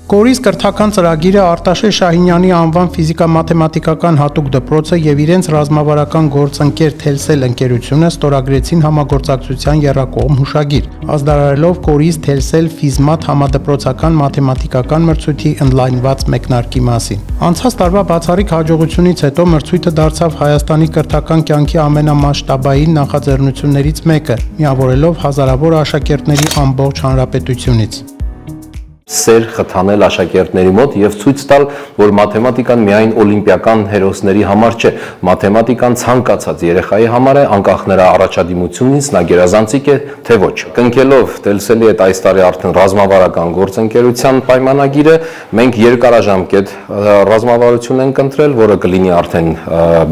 Կորիզ կրթական ծրագիրը Արտաշես Շահինյանի անվան ֆիզիկա-մաթեմատիկական հատուկ դպրոցը եւ իրենց ռազմավարական գործընկեր Թելսել ընկերությունը ստորագրեցին համագործակցության եռակողմ հուշագիր, ազդարարելով Կորիզ Թելսել ֆիզմաթ համադպրոցական մաթեմատիկական մրցույթի ընդլայնված մեկնարկի մասին։ Անցած տարվա բացառիկ հաջողությունից հետո մրցույթը դարձավ Հայաստանի կրթական կյանքի ամենամասշտաբային նախաձեռնություններից մեկը, միավորելով հազարավոր աշակերտների ամբողջ հանրապետությունից։ Սեր խթանել աշակերտների մոտ եւ ցույց տալ, որ մաթեմատիկան միայն օլիմպիական հերոսների համար չէ, մաթեմատիկան ցանկացած երեխայի համար է, անկախ նրա առաջադիմությունից նա գերազանցիկ է, թե ոչ։ Կնքելով Թելսելի հետ այս տարի արդեն ռազմավարական գործընկերության պայմանագիրը, մենք երկարաժամկետ ռազմավարություն ենք ընտրել, որը կլինի արդեն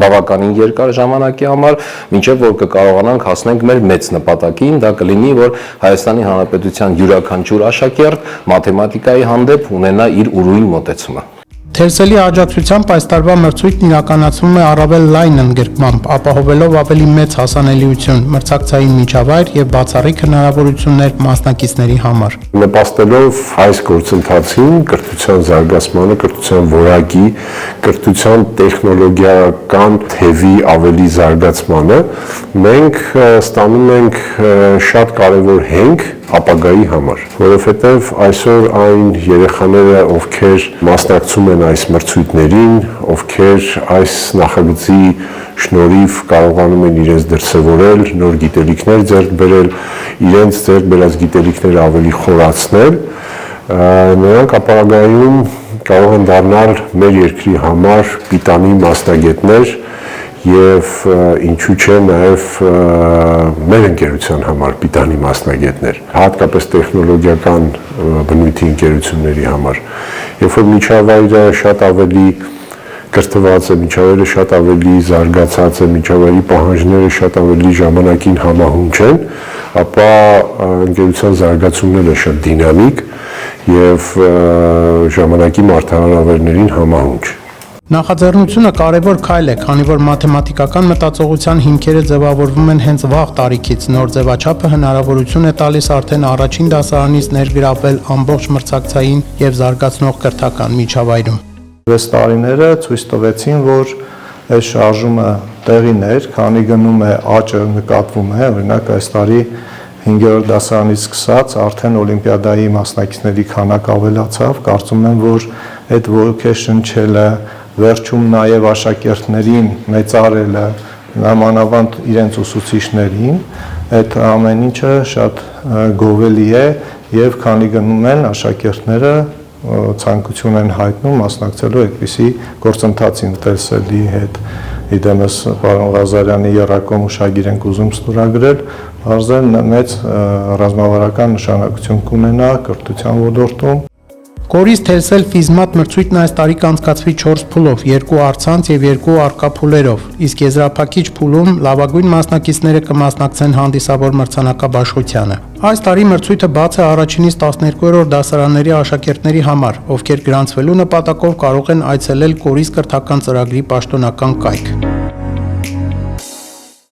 բավականին երկար ժամանակի համար, մինչեւ որ կկարողանանք հասնենք մեր մեծ նպատակին, դա կլինի, որ Հայաստանի Հանրապետության յուրաքանչյուր աշակերտ մաթեմատիկայի հանդեպ ունենա իր ուրույն մոտեցումը։ Թելսելի աջակցությամբ այս տարվա մրցույթն իրականացվում է առավել լայն ընդգրկմամբ, ապահովելով ավելի մեծ հասանելիություն, մրցակցային միջավայր եւ բացառիկ հնարավորություններ մասնակիցների համար։ Նպաստելով այս գործընթացին, կրթության զարգացմանը, կրթության որակի, կրթության տեխնոլոգիական թևի ավելի զարգացմանը, մենք ստանում ենք շատ կարևոր հենք ապագայի համար, որովհետև այսօր այն երեխաները, ովքեր մասնակցում են այս մրցույթներին, ովքեր այս նախագծի շնորհիվ կարողանում են իրենց դրսևորել, նոր գիտելիքներ ձեռք բերել, իրենց ձեռք բերած գիտելիքները ավելի խորացնել, նրանք ապագայում կարող են դառնալ մեր երկրի համար պիտանի մասնագետներ եւ ինչու՞ չէ նաեւ մեր ընկերության համար պիտանի մասնագետներ, հատկապես տեխնոլոգիական բնույթի ընկերությունների համար, երբ որ միջավայրը շատ ավելի կրթված է, միջավայրը շատ ավելի զարգացած է, միջավայրի պահանջները շատ ավելի ժամանակին համահունչ են, ապա ընկերության զարգացումները շատ դինամիկ եւ ժամանակի մարտահրավերներին համահունչ։ Նախաձեռնությունը կարևոր քայլ է, քանի որ մաթեմատիկական մտածողության հիմքերը ձևավորվում են հենց վաղ տարիքից, նոր ձևաչափը հնարավորություն է տալիս արդեն առաջին դասարանից ներգրավել ամբողջ մրցակցային եւ զարգացնող կրթական միջավայրում։ 6 տարիները ցույց տվեցին, որ այս շարժումը տեղին էր, քանի գնում է աճը նկատվում է, օրինակ այս տարի 5-րդ դասարանից սկսած արդեն օլիմպիադայի մասնակիցների քանակ ավելացավ, կարծում եմ, որ այդ ոգեշնչելը վերջում նաև աշակերտներին մեծարելը, նամանավանդ իրենց ուսուցիչներին, այդ ամեն ինչը շատ գովելի է եւ քանի գնում են աշակերտները ցանկություն են հայտնում մասնակցելու այդպիսի գործընթացին Թելսելի հետ։ Իդեմս պարոն Ղազարյանի եռակողմ հուշագիր ենք ուզում ստորագրել, բարձր մեծ ռազմավարական նշանակություն կունենա կրթության ոլորտում։ Կորիզ Թելսել ֆիզմաթ մրցույթն այս տարի կանցկացվի 4 փուլով, 2 առցանց եւ 2 առկա փուլերով, իսկ եզրափակիչ փուլում լավագույն մասնակիցները կմասնակցեն հանդիսավոր մրցանակաբաշխությանը։ Այս տարի մրցույթը բաց է առաջինից 12-րդ դասարանների աշակերտների համար, ովքեր գրանցվելու նպատակով կարող են այցելել Կորիզ կրթական ծրագրի պաշտոնական կայք։